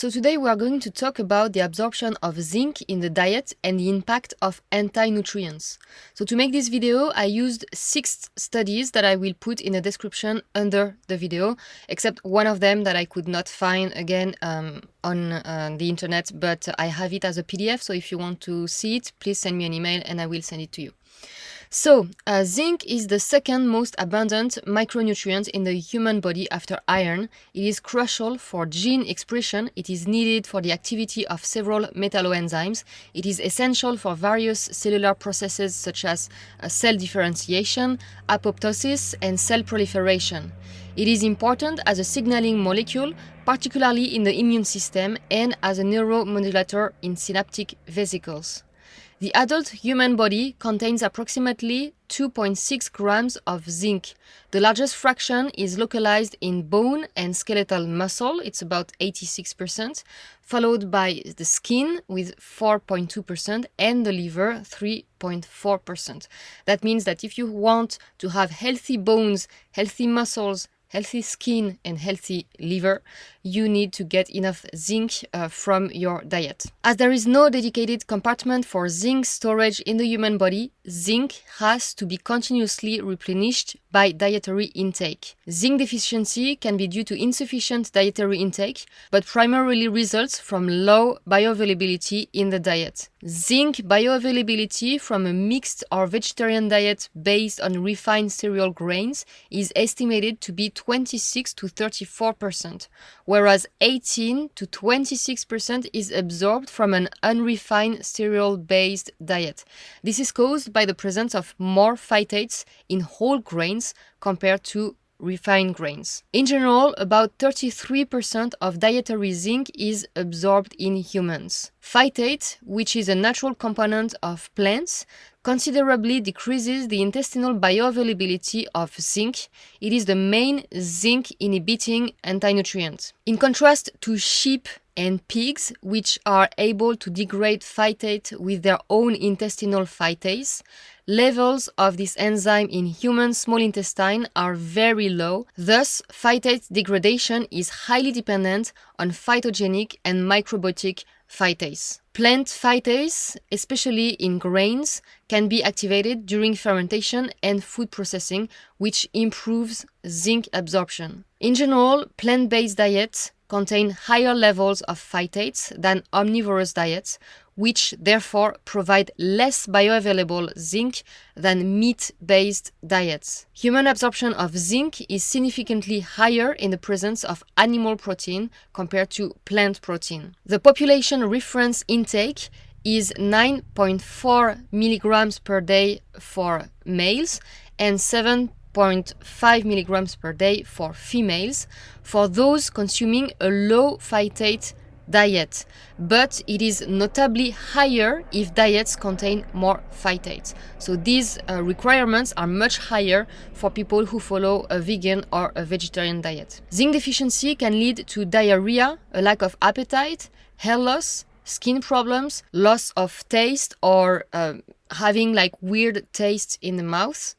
So today we are going to talk about the absorption of zinc in the diet and the impact of anti-nutrients. So to make this video, I used 6 studies that I will put in the description under the video, except one of them that I could not find again on the internet, but I have it as a PDF. So if you want to see it, please send me an email and I will send it to you. So, zinc is the second most abundant micronutrient in the human body after iron. It is crucial for gene expression. It is needed for the activity of several metalloenzymes. It is essential for various cellular processes such as cell differentiation, apoptosis, and cell proliferation. It is important as a signaling molecule, particularly in the immune system, and as a neuromodulator in synaptic vesicles. The adult human body contains approximately 2.6 grams of zinc. The largest fraction is localized in bone and skeletal muscle, it's about 86%, followed by the skin with 4.2% and the liver 3.4%. That means that if you want to have healthy bones, healthy muscles, healthy skin and healthy liver, you need to get enough zinc from your diet. As there is no dedicated compartment for zinc storage in the human body, zinc has to be continuously replenished by dietary intake. Zinc deficiency can be due to insufficient dietary intake, but primarily results from low bioavailability in the diet. Zinc bioavailability from a mixed or vegetarian diet based on refined cereal grains is estimated to be 26 to 34%, whereas 18 to 26% is absorbed from an unrefined cereal-based diet. This is caused by the presence of more phytates in whole grains compared to refined grains. In general, about 33% of dietary zinc is absorbed in humans. Phytate, which is a natural component of plants, considerably decreases the intestinal bioavailability of zinc. It is the main zinc-inhibiting antinutrient. In contrast to sheep and pigs, which are able to degrade phytate with their own intestinal phytase, levels of this enzyme in human small intestine are very low. Thus, phytate degradation is highly dependent on phytogenic and microbiotic phytase. Plant phytase, especially in grains, can be activated during fermentation and food processing, which improves zinc absorption. In general, plant-based diets contain higher levels of phytates than omnivorous diets, which therefore provide less bioavailable zinc than meat-based diets. Human absorption of zinc is significantly higher in the presence of animal protein compared to plant protein. The population reference intake is 9.4 milligrams per day for males and 7.5 milligrams per day for females for those consuming a low phytate diet, but it is notably higher if diets contain more phytates. So these requirements are much higher for people who follow a vegan or a vegetarian diet. Zinc deficiency can lead to diarrhea, a lack of appetite, hair loss, skin problems, loss of taste or having like weird taste in the mouth,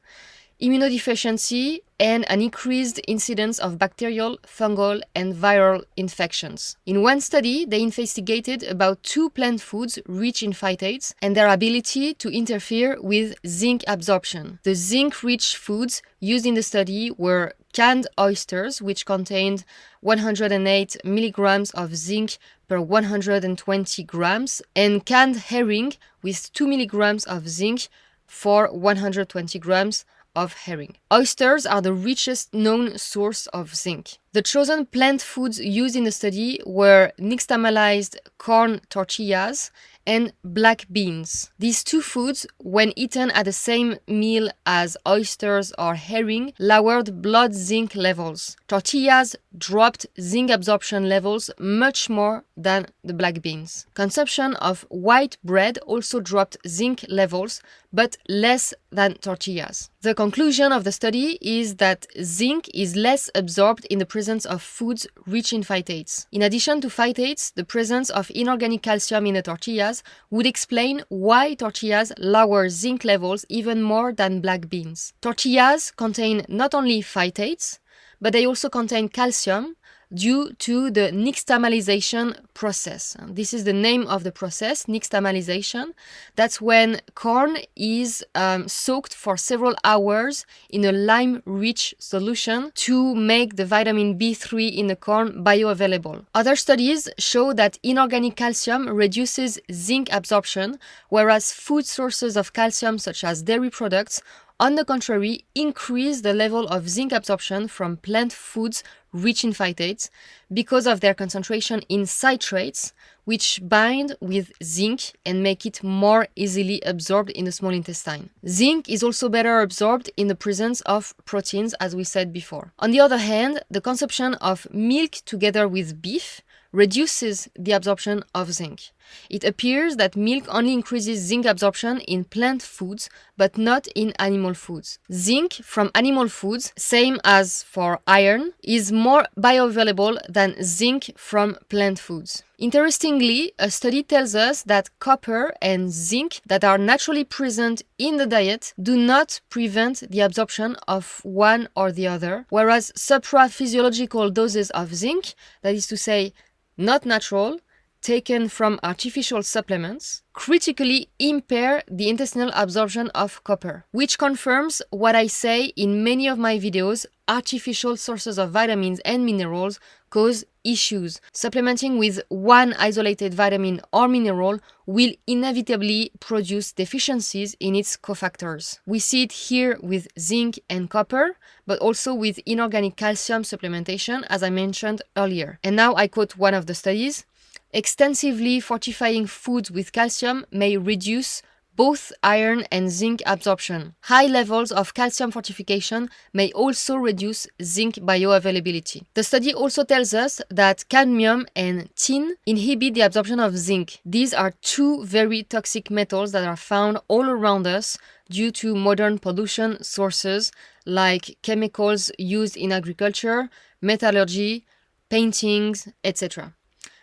immunodeficiency, and an increased incidence of bacterial, fungal, and viral infections. In one study, they investigated about 2 plant foods rich in phytates and their ability to interfere with zinc absorption. The zinc-rich foods used in the study were canned oysters, which contained 108 milligrams of zinc per 120 grams, and canned herring with 2 milligrams of zinc for 120 grams of herring. Oysters are the richest known source of zinc. The chosen plant foods used in the study were nixtamalized corn tortillas and black beans. These 2 foods, when eaten at the same meal as oysters or herring, lowered blood zinc levels. Tortillas dropped zinc absorption levels much more than the black beans. Consumption of white bread also dropped zinc levels, but less than tortillas. The conclusion of the study is that zinc is less absorbed in the presence of foods rich in phytates. In addition to phytates, the presence of inorganic calcium in the tortillas would explain why tortillas lower zinc levels even more than black beans. Tortillas contain not only phytates, but they also contain calcium, due to the nixtamalization process. This is the name of the process, nixtamalization. That's when corn is soaked for several hours in a lime-rich solution to make the vitamin B3 in the corn bioavailable. Other studies show that inorganic calcium reduces zinc absorption, whereas food sources of calcium such as dairy products, on the contrary, increase the level of zinc absorption from plant foods rich in phytates because of their concentration in citrates, which bind with zinc and make it more easily absorbed in the small intestine. Zinc is also better absorbed in the presence of proteins, as we said before. On the other hand, the consumption of milk together with beef reduces the absorption of zinc. It appears that milk only increases zinc absorption in plant foods, but not in animal foods. Zinc from animal foods, same as for iron, is more bioavailable than zinc from plant foods. Interestingly, a study tells us that copper and zinc that are naturally present in the diet do not prevent the absorption of one or the other, whereas supraphysiological doses of zinc, that is to say, not natural, taken from artificial supplements, critically impair the intestinal absorption of copper, which confirms what I say in many of my videos: artificial sources of vitamins and minerals cause issues. Supplementing with one isolated vitamin or mineral will inevitably produce deficiencies in its cofactors. We see it here with zinc and copper, but also with inorganic calcium supplementation, as I mentioned earlier. And now I quote one of the studies: extensively fortifying foods with calcium may reduce both iron and zinc absorption. High levels of calcium fortification may also reduce zinc bioavailability. The study also tells us that cadmium and tin inhibit the absorption of zinc. These are two very toxic metals that are found all around us due to modern pollution sources like chemicals used in agriculture, metallurgy, paintings, etc.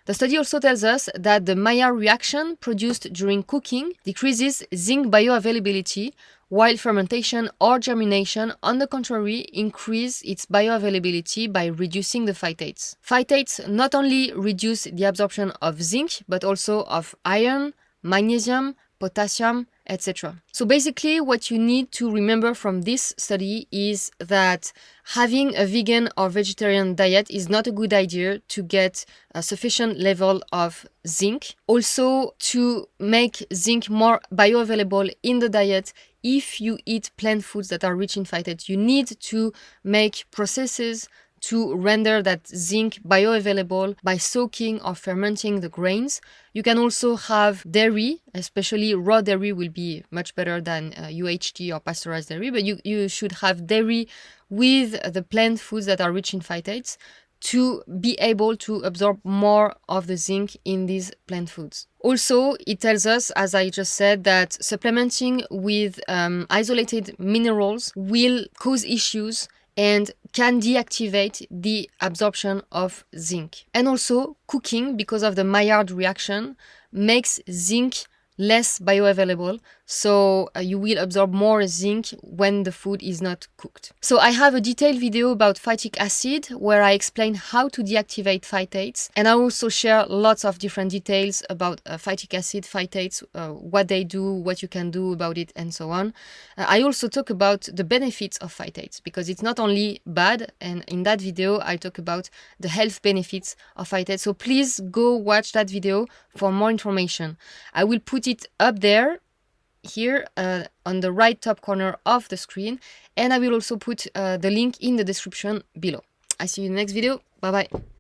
The study also tells us that the Maillard reaction produced during cooking decreases zinc bioavailability, while fermentation or germination, on the contrary, increase its bioavailability by reducing the phytates. Phytates not only reduce the absorption of zinc, but also of iron, magnesium, potassium, etc. So basically what you need to remember from this study is that having a vegan or vegetarian diet is not a good idea to get a sufficient level of zinc. Also, to make zinc more bioavailable in the diet, if you eat plant foods that are rich in phytates, you need to make processes to render that zinc bioavailable by soaking or fermenting the grains. You can also have dairy, especially raw dairy will be much better than UHT or pasteurized dairy, but you should have dairy with the plant foods that are rich in phytates to be able to absorb more of the zinc in these plant foods. Also, it tells us, as I just said, that supplementing with isolated minerals will cause issues and can deactivate the absorption of zinc. And also, cooking, because of the Maillard reaction, makes zinc less bioavailable, so you will absorb more zinc when the food is not cooked. So I have a detailed video about phytic acid where I explain how to deactivate phytates, and I also share lots of different details about phytic acid, phytates, what they do, what you can do about it, and so on. I also talk about the benefits of phytates, because it's not only bad, and in that video I talk about the health benefits of phytates, so please go watch that video for more information. I will put it up there, here on the right top corner of the screen, and I will also put the link in the description below. I see you in the next video. Bye bye.